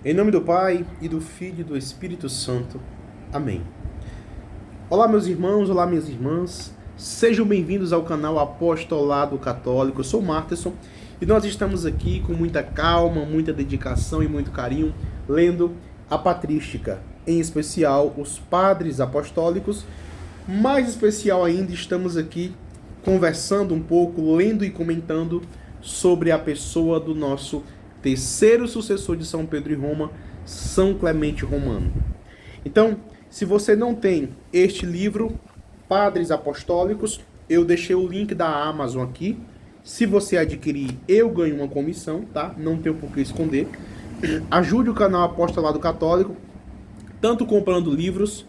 Em nome do Pai, e do Filho e do Espírito Santo. Amém. Olá, meus irmãos, olá, minhas irmãs. Sejam bem-vindos ao canal Apostolado Católico. Eu sou o Marterson e nós estamos aqui com muita calma, muita dedicação e muito carinho, lendo a Patrística, em especial os Padres Apostólicos. Mais especial ainda, estamos aqui conversando um pouco, lendo e comentando sobre a pessoa do nosso terceiro sucessor de São Pedro e Roma, São Clemente Romano. Então, se você não tem este livro, Padres Apostólicos, eu deixei o link da Amazon aqui. Se você adquirir, eu ganho uma comissão, tá? Não tenho por que esconder. Ajude o canal Apostolado Católico, tanto comprando livros,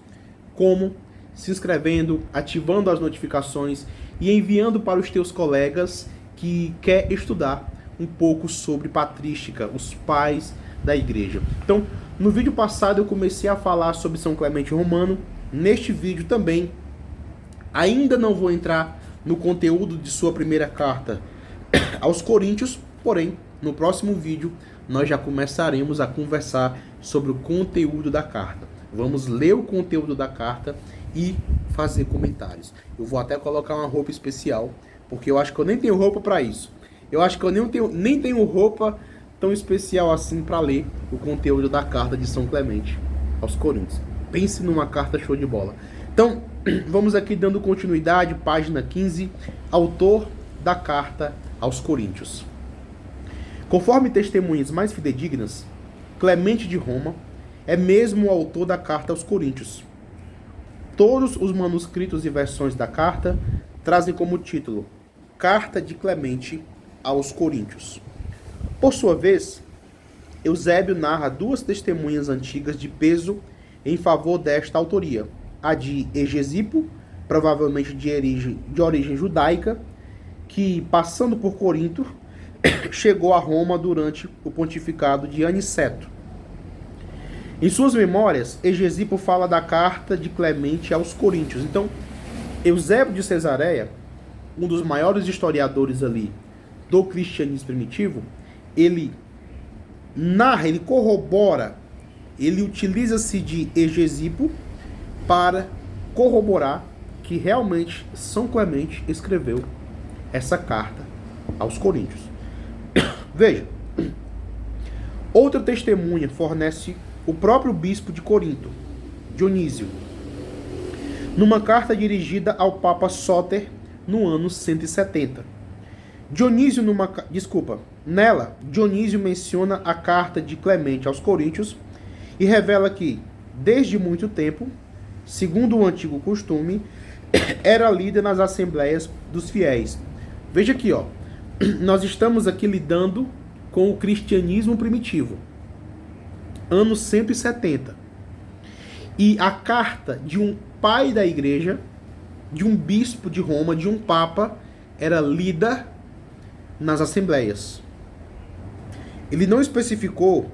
como se inscrevendo, ativando as notificações e enviando para os teus colegas que quer estudar um pouco sobre patrística, os pais da igreja. Então, no vídeo passado eu comecei a falar sobre São Clemente Romano. Neste vídeo também, ainda não vou entrar no conteúdo de sua primeira carta aos Coríntios, porém, no próximo vídeo nós já começaremos a conversar sobre o conteúdo da carta. Vamos ler o conteúdo da carta e fazer comentários. Eu vou até colocar uma roupa especial, porque eu acho que eu nem tenho roupa para isso. Eu acho que eu nem tenho roupa tão especial assim para ler o conteúdo da carta de São Clemente aos Coríntios. Pense numa carta show de bola. Então, vamos aqui dando continuidade, página 15, autor da carta aos Coríntios. Conforme testemunhas mais fidedignas, Clemente de Roma é mesmo o autor da carta aos Coríntios. Todos os manuscritos e versões da carta trazem como título Carta de Clemente aos Coríntios. Por sua vez, Eusébio narra duas testemunhas antigas de peso em favor desta autoria. A de Hegesipo, provavelmente de origem judaica, que, passando por Corinto, chegou a Roma durante o pontificado de Aniceto. Em suas memórias, Hegesipo fala da carta de Clemente aos Coríntios. Então, Eusébio de Cesareia, um dos maiores historiadores ali do cristianismo primitivo, ele narra, ele corrobora, ele utiliza-se de Hegesipo para corroborar que realmente São Clemente escreveu essa carta aos Coríntios. Veja, outra testemunha fornece o próprio bispo de Corinto, Dionísio, numa carta dirigida ao Papa Sóter no ano 170. Nela, Dionísio menciona a carta de Clemente aos Coríntios e revela que, desde muito tempo, segundo o antigo costume, era lida nas assembleias dos fiéis. Veja aqui, ó, nós estamos aqui lidando com o cristianismo primitivo, ano 170. E a carta de um pai da igreja, de um bispo de Roma, de um papa, era lida nas assembleias. Ele não especificou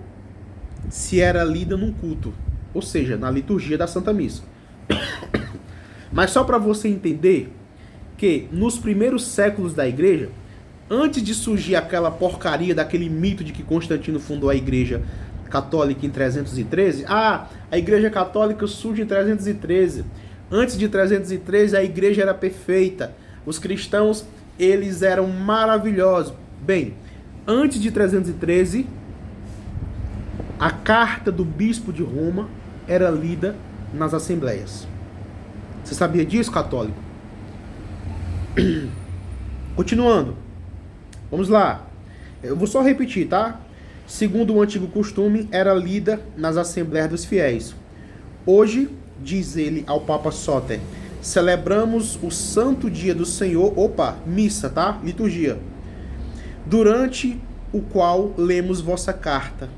se era lida num culto, ou seja, na liturgia da Santa Missa. Mas só para você entender que nos primeiros séculos da igreja, antes de surgir aquela porcaria daquele mito de que Constantino fundou a igreja católica em 313, a igreja católica surge em 313. Antes de 313 a igreja era perfeita, os cristãos eles eram maravilhosos. Bem, antes de 313, a carta do bispo de Roma era lida nas assembleias. Você sabia disso, católico? Continuando. Vamos lá. Eu vou só repetir, tá? Segundo o antigo costume, era lida nas assembleias dos fiéis. Hoje, diz ele ao Papa Sóter, celebramos o santo dia do Senhor, missa, tá? Liturgia. Durante o qual lemos vossa carta.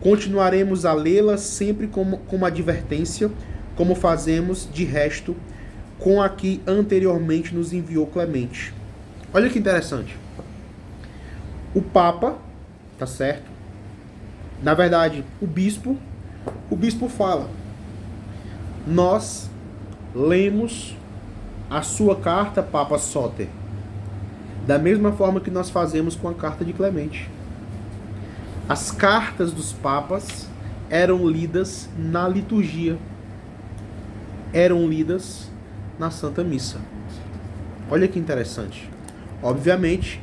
Continuaremos a lê-la sempre como advertência, como fazemos, de resto, com a que anteriormente nos enviou Clemente. Olha que interessante. O Papa, tá certo? Na verdade, o bispo fala. Nós lemos a sua carta, Papa Sóter, da mesma forma que nós fazemos com a carta de Clemente. As cartas dos papas eram lidas na liturgia, eram lidas na Santa Missa. Olha que interessante. Obviamente,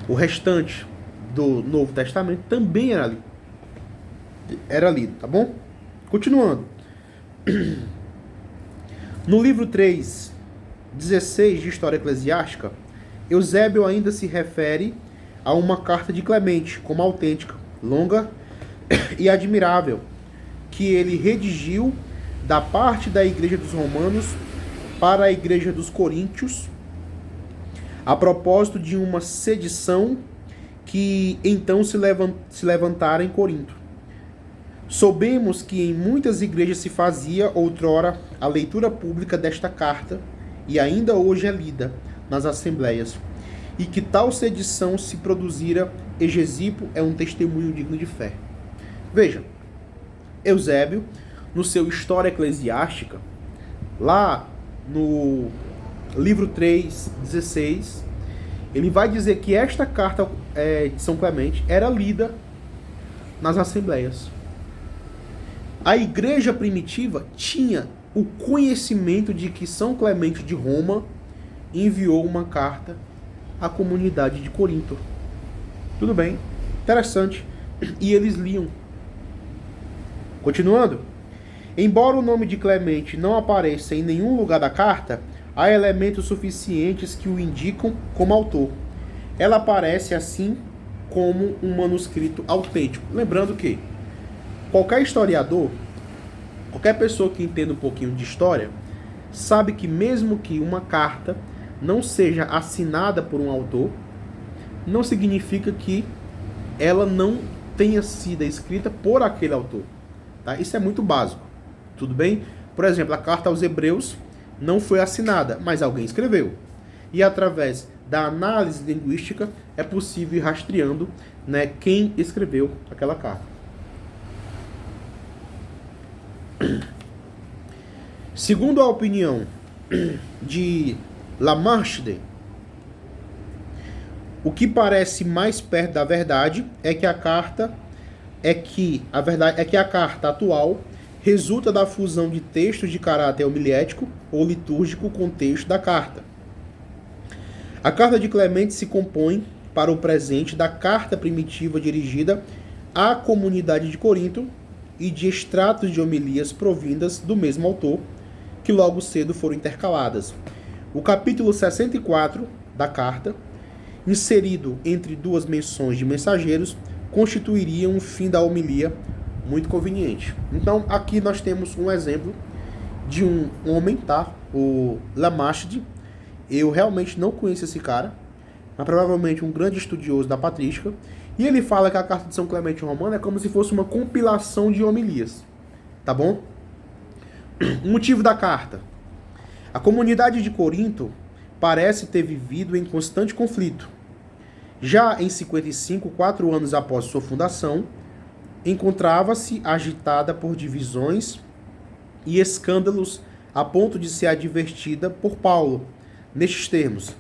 o restante do Novo Testamento também era lido, tá bom? Continuando. No livro 3:16 de História Eclesiástica, Eusébio ainda se refere a uma carta de Clemente como autêntica, longa e admirável, que ele redigiu da parte da Igreja dos Romanos para a Igreja dos Coríntios, a propósito de uma sedição que então se levantara em Corinto. Soubemos que em muitas igrejas se fazia outrora a leitura pública desta carta, e ainda hoje é lida nas assembleias, e que tal sedição se produzira Hegesipo é um testemunho digno de fé. Veja, Eusébio, no seu História Eclesiástica, lá no livro 3:16, ele vai dizer que esta carta de São Clemente era lida nas assembleias. A igreja primitiva tinha o conhecimento de que São Clemente de Roma enviou uma carta à comunidade de Corinto. Tudo bem, interessante. E eles liam. Continuando. Embora o nome de Clemente não apareça em nenhum lugar da carta, há elementos suficientes que o indicam como autor. Ela aparece assim como um manuscrito autêntico. Lembrando que qualquer historiador, qualquer pessoa que entenda um pouquinho de história, sabe que mesmo que uma carta não seja assinada por um autor, não significa que ela não tenha sido escrita por aquele autor. Tá? Isso é muito básico. Tudo bem? Por exemplo, a carta aos Hebreus não foi assinada, mas alguém escreveu. E através da análise linguística é possível ir rastreando, né, quem escreveu aquela carta. Segundo a opinião de Lamarche, o que parece mais perto da verdade é que a carta atual resulta da fusão de textos de caráter homilético ou litúrgico com o texto da carta. A carta de Clemente se compõe, para o presente, da carta primitiva dirigida à comunidade de Corinto e de extratos de homilias provindas do mesmo autor, que logo cedo foram intercaladas. O capítulo 64 da carta, inserido entre duas menções de mensageiros, constituiria um fim da homilia muito conveniente. Então, aqui nós temos um exemplo de um homem, tá? O Lamarche. Eu realmente não conheço esse cara, mas provavelmente um grande estudioso da patrística. E ele fala que a carta de São Clemente Romano é como se fosse uma compilação de homilias. Tá bom? O motivo da carta. A comunidade de Corinto parece ter vivido em constante conflito. Já em 55, 4 anos após sua fundação, encontrava-se agitada por divisões e escândalos a ponto de ser advertida por Paulo, nestes termos.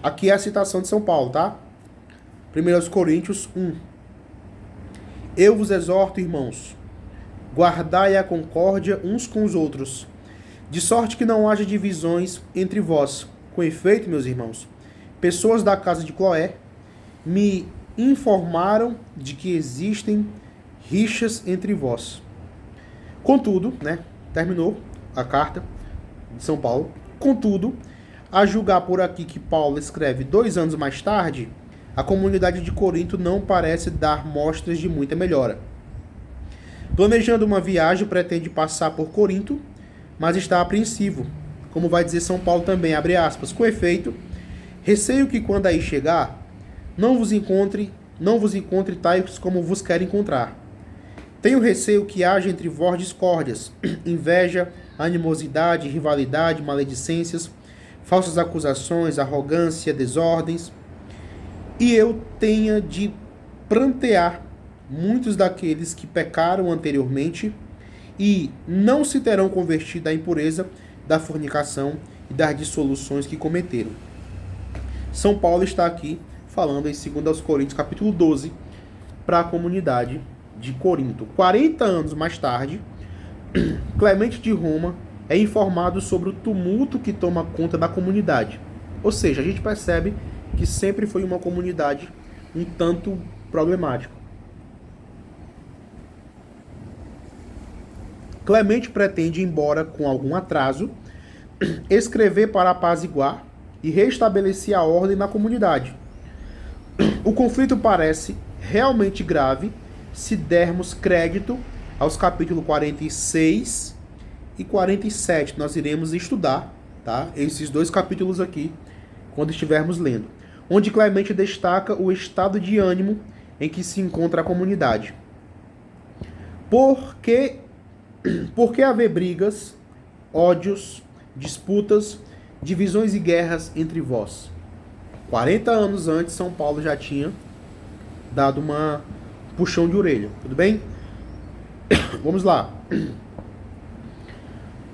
Aqui é a citação de São Paulo, tá? 1 Coríntios 1. Eu vos exorto, irmãos, guardai a concórdia uns com os outros, de sorte que não haja divisões entre vós. Com efeito, meus irmãos, pessoas da casa de Cloé me informaram de que existem rixas entre vós. Contudo, né, terminou a carta de São Paulo. Contudo, a julgar por aqui que Paulo escreve 2 anos mais tarde, a comunidade de Corinto não parece dar mostras de muita melhora. Planejando uma viagem, pretende passar por Corinto, mas está apreensivo, como vai dizer São Paulo também, abre aspas, com efeito, receio que quando aí chegar, não vos encontre tais como vos quer encontrar. Tenho receio que haja entre vós discórdias, inveja, animosidade, rivalidade, maledicências, falsas acusações, arrogância, desordens, e eu tenha de prantear muitos daqueles que pecaram anteriormente e não se terão convertido à impureza da fornicação e das dissoluções que cometeram. São Paulo está aqui falando em 2 Coríntios capítulo 12 para a comunidade de Corinto. 40 anos mais tarde, Clemente de Roma é informado sobre o tumulto que toma conta da comunidade. Ou seja, a gente percebe que sempre foi uma comunidade um tanto problemática. Clemente pretende, embora com algum atraso, escrever para apaziguar e restabelecer a ordem na comunidade. O conflito parece realmente grave se dermos crédito aos capítulos 46 e 47. Nós iremos estudar, tá? Esses dois capítulos aqui, quando estivermos lendo. Onde Clemente destaca o estado de ânimo em que se encontra a comunidade. Por que haver brigas, ódios, disputas, divisões e guerras entre vós? 40 anos antes, São Paulo já tinha dado uma puxão de orelha. Tudo bem? Vamos lá.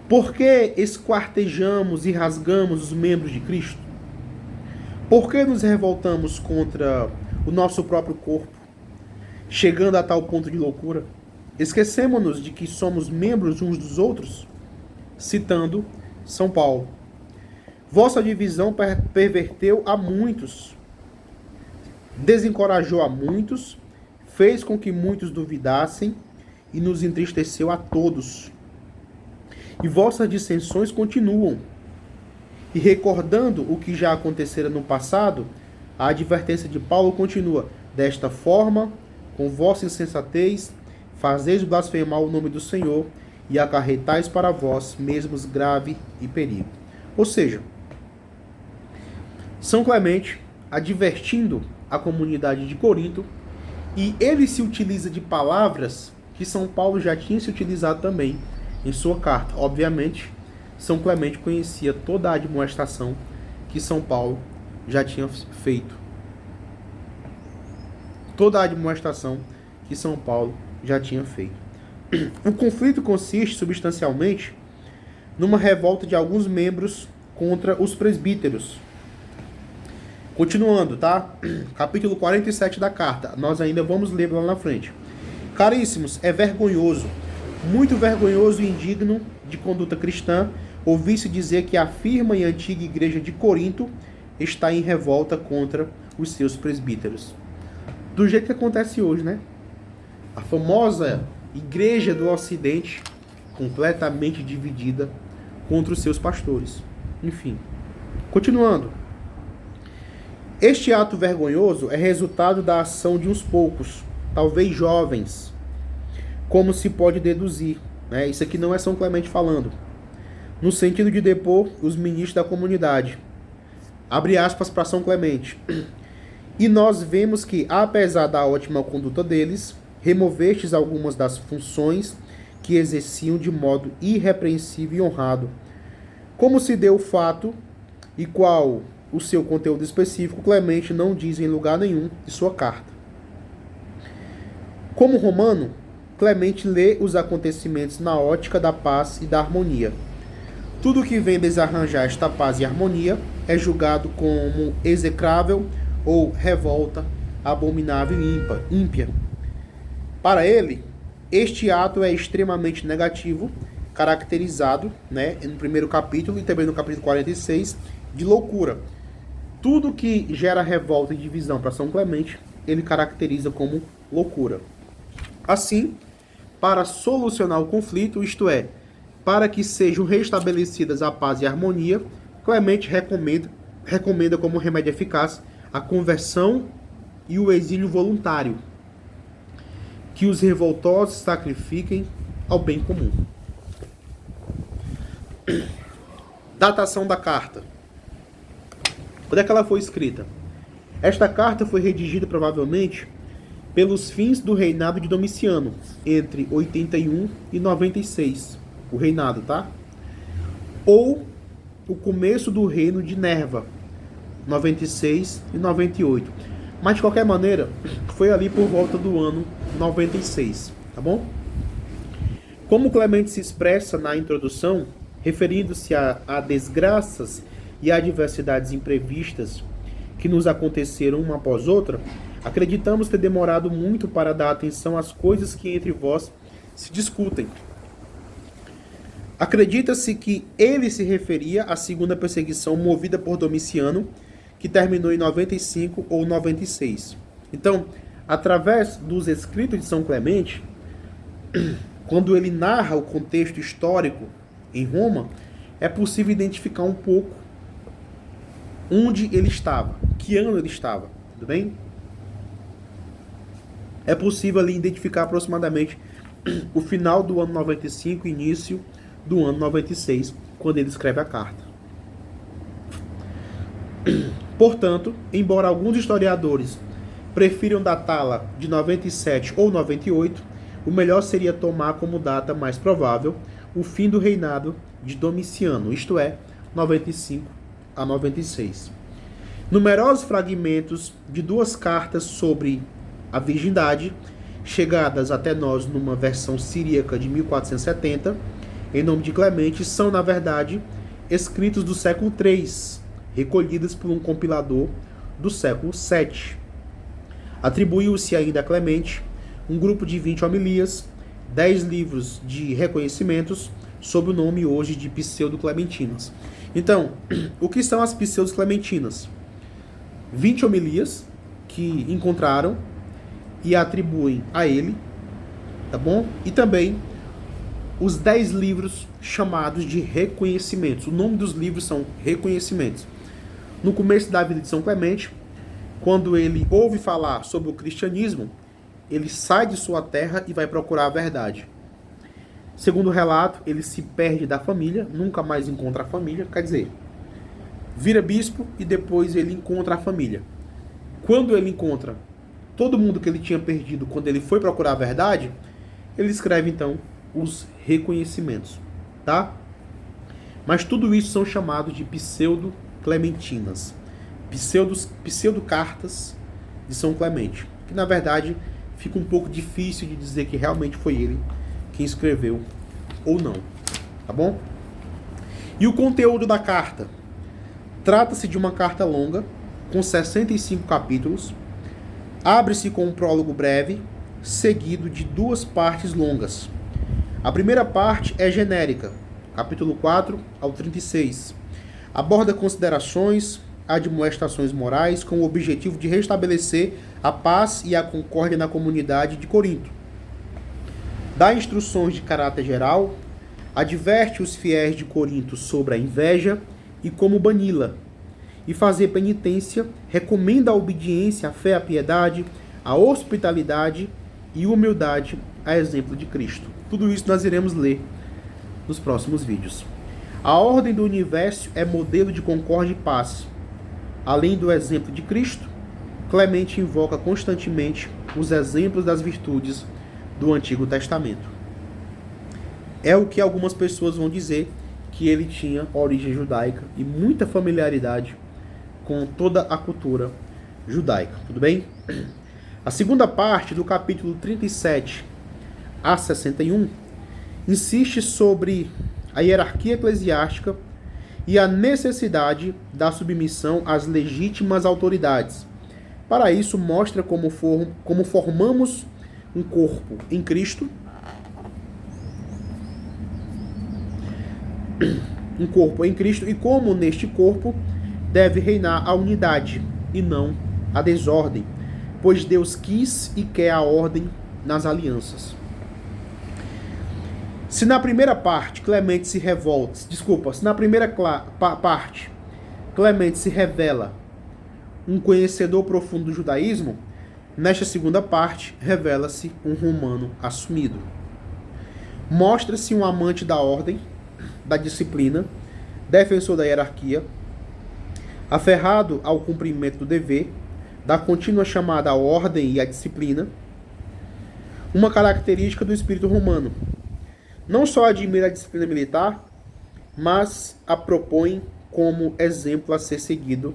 Por que esquartejamos e rasgamos os membros de Cristo? Por que nos revoltamos contra o nosso próprio corpo, chegando a tal ponto de loucura? Esquecemos-nos de que somos membros uns dos outros? Citando São Paulo. Vossa divisão perverteu a muitos, desencorajou a muitos, fez com que muitos duvidassem e nos entristeceu a todos. E vossas dissensões continuam. E recordando o que já acontecera no passado, a advertência de Paulo continua: desta forma, com vossa insensatez, fazeis blasfemar o nome do Senhor e acarretais para vós mesmos grave e perigo. Ou seja, São Clemente advertindo a comunidade de Corinto, e ele se utiliza de palavras que São Paulo já tinha se utilizado também em sua carta. Obviamente, São Clemente conhecia toda a admoestação que São Paulo já tinha feito. Toda a admoestação que São Paulo já tinha feito. O conflito consiste substancialmente numa revolta de alguns membros contra os presbíteros. Continuando, tá? Capítulo 47 da carta. Nós ainda vamos ler lá na frente. Caríssimos, é vergonhoso, muito vergonhoso e indigno de conduta cristã ouvir-se dizer que a firme e antiga igreja de Corinto está em revolta contra os seus presbíteros. Do jeito que acontece hoje, né? A famosa igreja do Ocidente completamente dividida contra os seus pastores. Enfim, continuando. Este ato vergonhoso é resultado da ação de uns poucos, talvez jovens, como se pode deduzir, né? Isso aqui não é São Clemente falando, no sentido de depor os ministros da comunidade. Abre aspas para São Clemente. E nós vemos que, apesar da ótima conduta deles, removestes algumas das funções que exerciam de modo irrepreensível e honrado. Como se deu o fato, e qual o seu conteúdo específico, Clemente não diz em lugar nenhum de sua carta. Como romano, Clemente lê os acontecimentos na ótica da paz e da harmonia. Tudo que vem desarranjar esta paz e harmonia é julgado como execrável ou revolta, abominável e ímpia. Para ele, este ato é extremamente negativo, caracterizado, né, no primeiro capítulo e também no capítulo 46, de loucura. Tudo que gera revolta e divisão para São Clemente, ele caracteriza como loucura. Assim, para solucionar o conflito, isto é, para que sejam restabelecidas a paz e a harmonia, Clemente recomenda como remédio eficaz a conversão e o exílio voluntário, que os revoltosos sacrifiquem ao bem comum. Datação da carta. Quando é que ela foi escrita? Esta carta foi redigida provavelmente pelos fins do reinado de Domiciano, entre 81 e 96, o reinado, tá? Ou o começo do reino de Nerva, 96 e 98. Mas de qualquer maneira, foi ali por volta do ano 96, tá bom? Como Clemente se expressa na introdução, referindo-se a desgraças e adversidades imprevistas que nos aconteceram uma após outra, Acreditamos ter demorado muito para dar atenção às coisas que entre vós se discutem. Acredita-se que ele se referia à segunda perseguição movida por Domiciano, que terminou em 95 ou 96. Então, através dos escritos de São Clemente, quando ele narra o contexto histórico em Roma, é possível identificar um pouco onde ele estava, que ano ele estava, tudo bem? É possível ali identificar aproximadamente o final do ano 95 e início do ano 96, quando ele escreve a carta. Portanto, embora alguns historiadores prefiram datá-la de 97 ou 98, o melhor seria tomar como data mais provável o fim do reinado de Domiciano, isto é, 95 a 96. Numerosos fragmentos de duas cartas sobre a virgindade, chegadas até nós numa versão siríaca de 1470, em nome de Clemente, são, na verdade, escritos do século III, recolhidos por um compilador do século VII. Atribuiu-se ainda a Clemente um grupo de 20 homilias, 10 livros de reconhecimentos, sob o nome hoje de pseudo-clementinas. Então, o que são as pseudo-clementinas? 20 homilias que encontraram e atribuem a ele, tá bom? E também os 10 livros chamados de reconhecimentos. O nome dos livros são reconhecimentos. No começo da vida de São Clemente, quando ele ouve falar sobre o cristianismo, ele sai de sua terra e vai procurar a verdade. Segundo o relato, ele se perde da família, nunca mais encontra a família, quer dizer, vira bispo e depois ele encontra a família. Quando ele encontra todo mundo que ele tinha perdido quando ele foi procurar a verdade, ele escreve então os reconhecimentos, tá? Mas tudo isso são chamados de pseudo-clementinas, pseudo-cartas de São Clemente, que na verdade fica um pouco difícil de dizer que realmente foi ele quem escreveu ou não, tá bom? E o conteúdo da carta? Trata-se de uma carta longa, com 65 capítulos, abre-se com um prólogo breve, seguido de 2 partes longas. A primeira parte é genérica, capítulo 4 ao 36. Aborda considerações, admoestações morais com o objetivo de restabelecer a paz e a concórdia na comunidade de Corinto. Dá instruções de caráter geral, adverte os fiéis de Corinto sobre a inveja e como bani-la, e fazer penitência, recomenda a obediência, a fé, a piedade, a hospitalidade e humildade, a exemplo de Cristo. Tudo isso nós iremos ler nos próximos vídeos. A ordem do universo é modelo de concórdia e paz. Além do exemplo de Cristo, Clemente invoca constantemente os exemplos das virtudes do Antigo Testamento. É o que algumas pessoas vão dizer, que ele tinha origem judaica e muita familiaridade com toda a cultura judaica, tudo bem? A segunda parte, do capítulo 37 a 61, insiste sobre a hierarquia eclesiástica e a necessidade da submissão às legítimas autoridades. Para isso, mostra como formamos um corpo em Cristo, e como neste corpo deve reinar a unidade e não a desordem, pois Deus quis e quer a ordem nas alianças. Se na primeira parte Clemente se revela um conhecedor profundo do judaísmo, nesta segunda parte revela-se um romano assumido. Mostra-se um amante da ordem, da disciplina, defensor da hierarquia, aferrado ao cumprimento do dever, da contínua chamada à ordem e à disciplina, uma característica do espírito romano. Não só admira a disciplina militar, mas a propõe como exemplo a ser seguido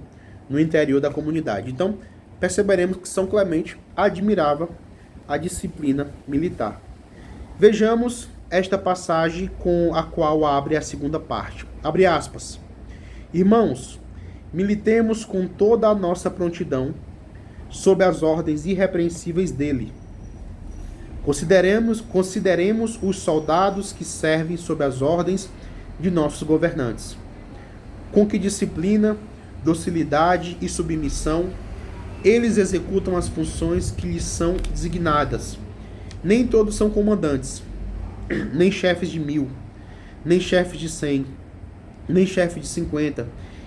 no interior da comunidade. Então, perceberemos que São Clemente admirava a disciplina militar. Vejamos esta passagem com a qual abre a segunda parte. Abre aspas. Irmãos, militemos com toda a nossa prontidão, sob as ordens irrepreensíveis dele. Consideremos os soldados que servem sob as ordens de nossos governantes. Com que disciplina, docilidade e submissão eles executam as funções que lhes são designadas. Nem todos são comandantes, nem chefes de 1000, nem chefes de 100, nem chefes de 50,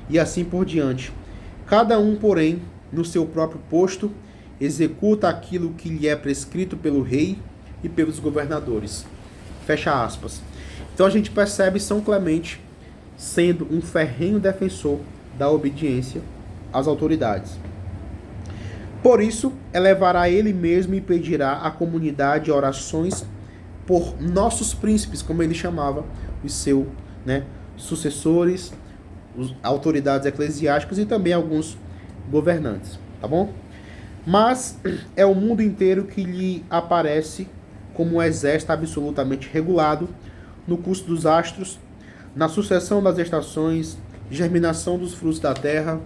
e assim por diante. Cada um, porém, no seu próprio posto, executa aquilo que lhe é prescrito pelo rei e pelos governadores. Fecha aspas. Então a gente percebe São Clemente sendo um ferrenho defensor da obediência às autoridades. Por isso, elevará ele mesmo e pedirá à comunidade orações por nossos príncipes, como ele chamava os seus sucessores, autoridades eclesiásticas e também alguns governantes, tá bom? Mas é o mundo inteiro que lhe aparece como um exército absolutamente regulado no curso dos astros, na sucessão das estações, germinação dos frutos da terra,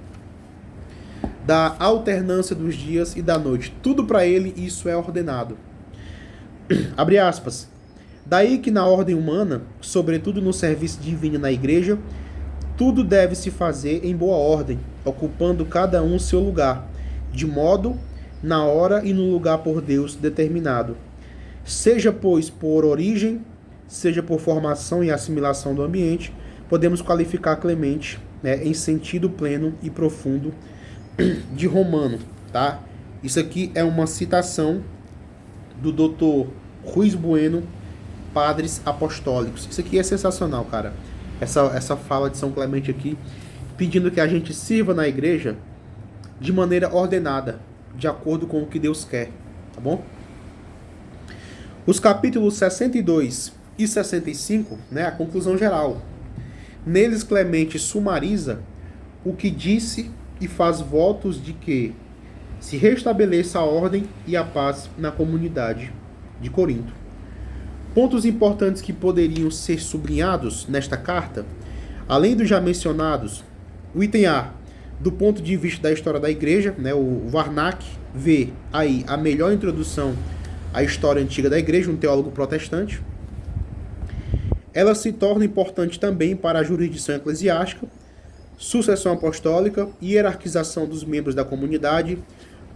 da alternância dos dias e da noite. Tudo para ele isso é ordenado. Abre aspas. Daí que na ordem humana, sobretudo no serviço divino na igreja, tudo deve se fazer em boa ordem, ocupando cada um seu lugar, de modo, na hora e no lugar por Deus determinado. Seja, pois, por origem, seja por formação e assimilação do ambiente, podemos qualificar Clemente, em sentido pleno e profundo de Romano, tá? Isso aqui é uma citação do Dr. Ruiz Bueno, Padres Apostólicos. Isso aqui é sensacional, cara. Essa fala de São Clemente aqui, pedindo que a gente sirva na igreja de maneira ordenada, de acordo com o que Deus quer, tá bom? Os capítulos 62 e 65, a conclusão geral. Neles Clemente sumariza o que disse e faz votos de que se restabeleça a ordem e a paz na comunidade de Corinto. Pontos importantes que poderiam ser sublinhados nesta carta, além dos já mencionados, o item A, do ponto de vista da história da igreja, o Warnack vê aí a melhor introdução à história antiga da igreja, um teólogo protestante. Ela se torna importante também para a jurisdição eclesiástica, sucessão apostólica e hierarquização dos membros da comunidade,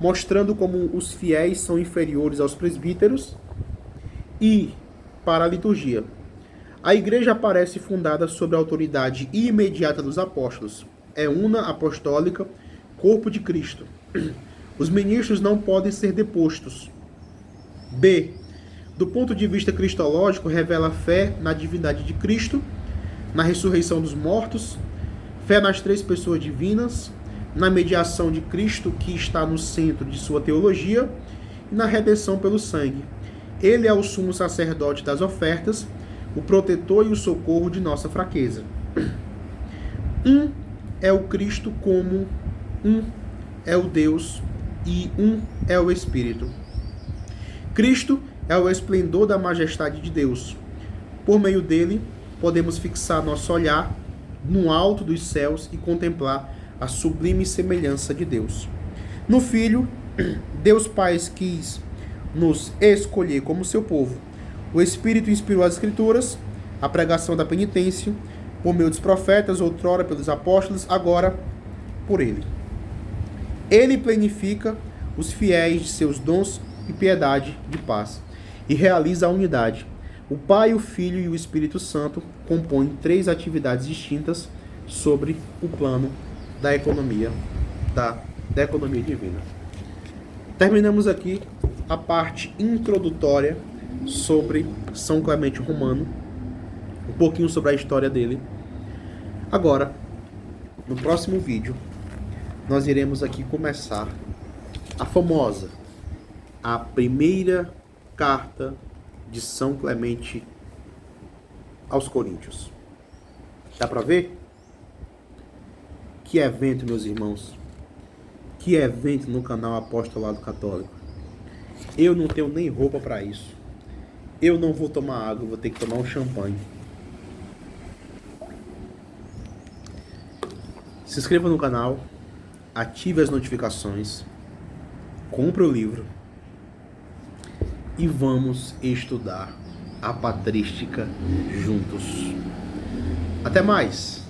mostrando como os fiéis são inferiores aos presbíteros, e para a liturgia. A igreja aparece fundada sob a autoridade imediata dos apóstolos. É una apostólica, corpo de Cristo. Os ministros não podem ser depostos. B. Do ponto de vista cristológico, revela fé na divindade de Cristo, na ressurreição dos mortos, fé nas três pessoas divinas, na mediação de Cristo, que está no centro de sua teologia, e na redenção pelo sangue. Ele é o sumo sacerdote das ofertas, o protetor e o socorro de nossa fraqueza. Um é o Cristo como um é o Deus e um é o Espírito. Cristo é o esplendor da majestade de Deus. Por meio dele, podemos fixar nosso olhar no alto dos céus e contemplar a sublime semelhança de Deus. No Filho, Deus Pai quis nos escolher como seu povo. O Espírito inspirou as Escrituras, a pregação da penitência, por meio dos profetas, outrora pelos apóstolos, agora por ele. Ele planifica os fiéis de seus dons e piedade de paz, e realiza a unidade. O Pai, o Filho e o Espírito Santo compõem três atividades distintas sobre o plano da economia, da economia divina. Terminamos aqui a parte introdutória sobre São Clemente Romano, um pouquinho sobre a história dele. Agora, no próximo vídeo, nós iremos aqui começar a famosa, a primeira carta de São Clemente aos Coríntios. Dá para ver? Que evento, meus irmãos. Que evento no canal Apostolado Católico. Eu não tenho nem roupa para isso. Eu não vou tomar água, vou ter que tomar um champanhe. Se inscreva no canal, ative as notificações, compre o livro e vamos estudar a patrística juntos. Até mais!